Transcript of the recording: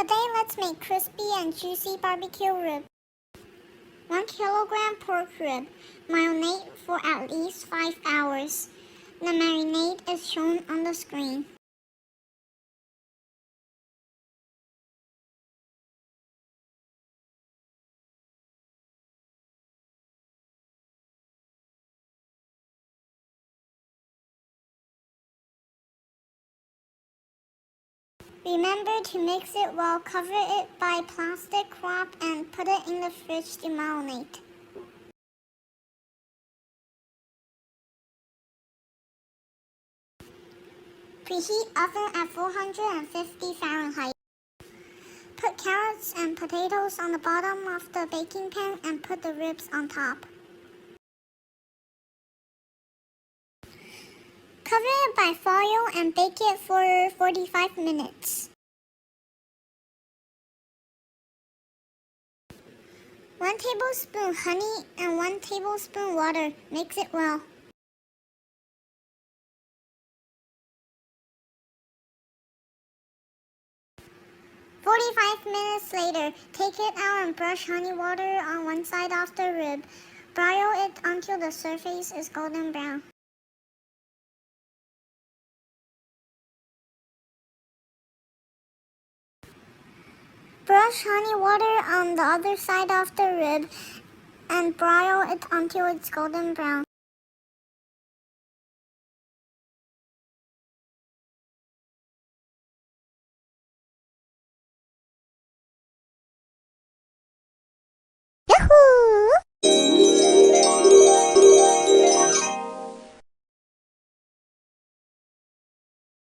Today, let's make crispy and juicy barbecue rib. 1 kilogram pork rib. Marinate for at least 5 hours. The marinade is shown on the screen. Remember to mix it well, cover it by plastic wrap and put it in the fridge to marinate. Preheat oven at 450 Fahrenheit. Put carrots and potatoes on the bottom of the baking pan and put the ribs on top. Cover it by foil and bake it for 45 minutes. 1 tablespoon honey and 1 tablespoon water. Mix it well. "45 minutes later, take it out and brush honey water on one side of the rib. Broil it until the surface is golden brown. Brush honey water on the other side of the rib and broil it until it's golden brown.